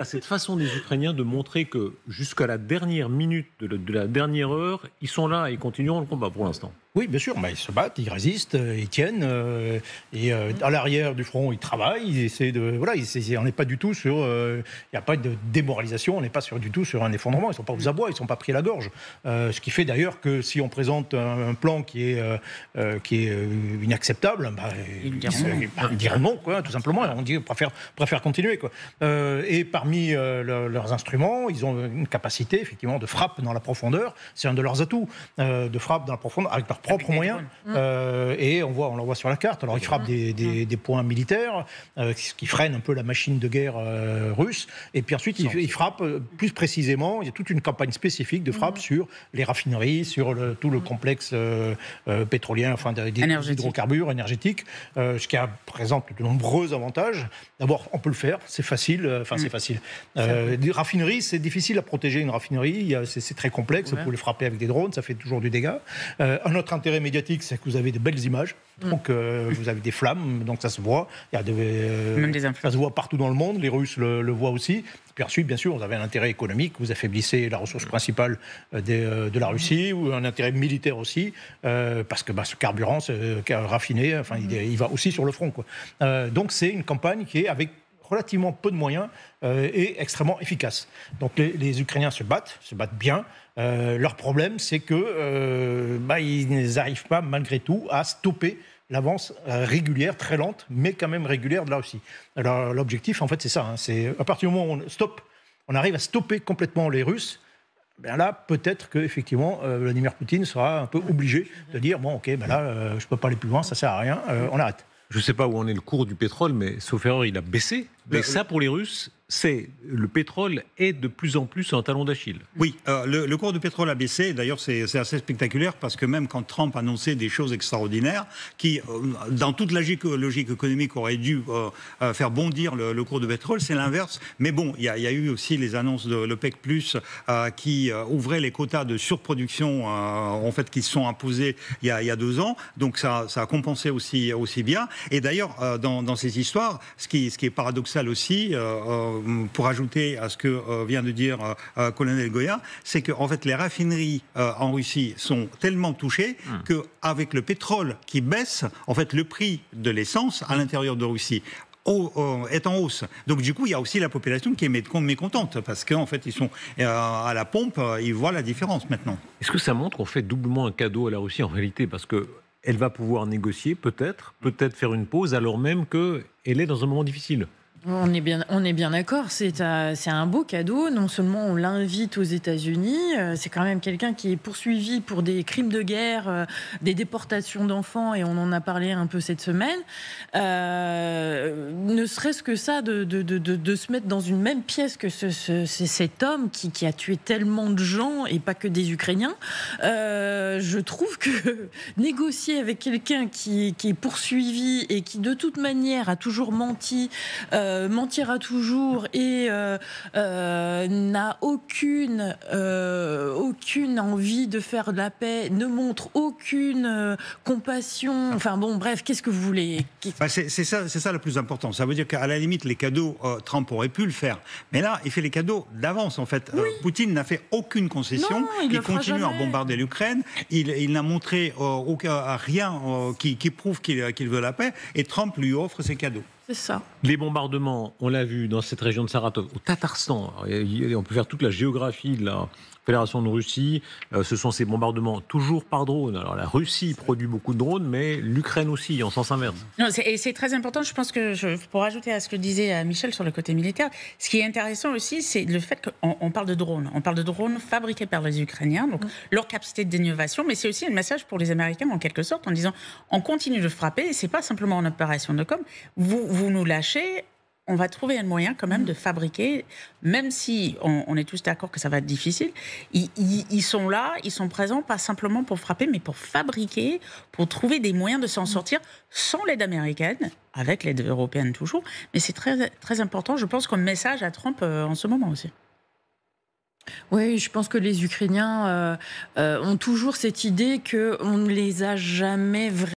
à cette façon des Ukrainiens de montrer que jusqu'à la dernière minute de la dernière heure, ils sont là et ils continueront le combat pour l'instant. Oui, bien sûr, ils se battent, ils résistent, ils tiennent, à l'arrière du front, ils travaillent, ils essaient de... Voilà, on n'est pas du tout sur... Il n'y a pas de démoralisation, on n'est pas du tout sur un effondrement, ils ne sont pas aux abois, ils ne sont pas pris à la gorge. Ce qui fait d'ailleurs que si on présente un plan qui est inacceptable, ils diront non, quoi, tout simplement, on dit préfère continuer. Quoi. Et parmi leurs instruments, ils ont une capacité, effectivement, de frappe dans la profondeur, c'est un de leurs atouts, de frappe dans la profondeur, avec leurs propres moyens, et on l'envoie sur la carte. Alors ils frappent des points militaires, ce qui freine un peu la machine de guerre russe, et puis ensuite ils frappent plus précisément, il y a toute une campagne spécifique de frappe sur les raffineries, sur tout le complexe pétrolier, enfin des hydrocarbures énergétiques, ce qui présente de nombreux avantages. D'abord, on peut le faire, c'est facile, des raffineries, c'est difficile à protéger une raffinerie, c'est très complexe, vous pouvez le frapper avec des drones, ça fait toujours du dégât. Un autre intérêt médiatique, c'est que vous avez de belles images, donc vous avez des flammes, donc ça se voit, ça se voit partout dans le monde, les Russes le voient aussi. Puis ensuite, bien sûr, vous avez un intérêt économique, vous affaiblissez la ressource principale de la Russie, ou un intérêt militaire aussi, parce que ce carburant raffiné, il va aussi sur le front, quoi. Donc c'est une campagne qui est avec relativement peu de moyens et extrêmement efficace. Donc les Ukrainiens se battent bien. Leur problème, c'est que ils n'arrivent pas, malgré tout, à stopper l'avance régulière, très lente, mais quand même régulière de la Russie. Alors l'objectif, en fait, c'est ça. C'est à partir du moment où on arrive à stopper complètement les Russes, là, peut-être qu'effectivement, Vladimir Poutine sera un peu obligé de dire bon, ok, je ne peux pas aller plus loin, ça ne sert à rien, on arrête. Je ne sais pas où en est le cours du pétrole, mais sauf erreur, il a baissé. Mais ça, pour les Russes, le pétrole est de plus en plus un talon d'Achille. Oui, le cours du pétrole a baissé. D'ailleurs, c'est assez spectaculaire parce que même quand Trump annonçait des choses extraordinaires, qui, dans toute logique économique, auraient dû faire bondir le cours du pétrole, c'est l'inverse. Mais bon, il y a eu aussi les annonces de l'OPEC+, qui ouvraient les quotas de surproduction en fait, qui se sont imposés il y a 2 ans. Donc ça a compensé aussi bien. Et d'ailleurs, dans ces histoires, ce qui est paradoxal aussi, pour ajouter à ce que vient de dire Colonel Goya, c'est que en fait les raffineries en Russie sont tellement touchées qu'avec le pétrole qui baisse, en fait le prix de l'essence à l'intérieur de Russie est en hausse. Donc du coup, il y a aussi la population qui est mécontente parce qu'en fait, ils sont à la pompe, ils voient la différence maintenant. Est-ce que ça montre qu'on fait doublement un cadeau à la Russie en réalité, parce que elle va pouvoir négocier, peut-être faire une pause, alors même qu'elle est dans un moment difficile? On est bien d'accord, c'est un beau cadeau. Non seulement on l'invite aux États-Unis, c'est quand même quelqu'un qui est poursuivi pour des crimes de guerre, des déportations d'enfants, et on en a parlé un peu cette semaine. Ne serait-ce que ça, de se mettre dans une même pièce que cet homme qui a tué tellement de gens, et pas que des Ukrainiens, je trouve que négocier avec quelqu'un qui est poursuivi et qui de toute manière a toujours menti, mentira toujours et n'a aucune envie de faire de la paix, ne montre aucune compassion. Enfin bon, bref, qu'est-ce que vous voulez? C'est ça le plus important. Ça veut dire qu'à la limite, les cadeaux, Trump aurait pu le faire. Mais là, il fait les cadeaux d'avance, en fait. Oui. Poutine n'a fait aucune concession. Non, il continue à bombarder l'Ukraine. Il n'a montré rien qui prouve qu'il veut la paix. Et Trump lui offre ses cadeaux. C'est ça. Les bombardements, on l'a vu dans cette région de Saratov, au Tatarstan. On peut faire toute la géographie de la Fédération de Russie. Ce sont ces bombardements toujours par drone. Alors la Russie produit beaucoup de drones, mais l'Ukraine aussi, en sens inverse. Et c'est très important, je pense que pour ajouter à ce que disait Michel sur le côté militaire, ce qui est intéressant aussi, c'est le fait qu'on parle de drones. On parle de drones fabriqués par les Ukrainiens, donc leur capacité d'innovation, mais c'est aussi un message pour les Américains, en quelque sorte, en disant on continue de frapper, et c'est pas simplement une opération de com. Vous nous lâchez, on va trouver un moyen quand même de fabriquer, même si on est tous d'accord que ça va être difficile. Ils sont là, ils sont présents, pas simplement pour frapper, mais pour fabriquer, pour trouver des moyens de s'en sortir sans l'aide américaine, avec l'aide européenne toujours. Mais c'est très, très important, je pense, comme message à Trump en ce moment aussi. Oui, je pense que les Ukrainiens ont toujours cette idée qu'on ne les a jamais vraiment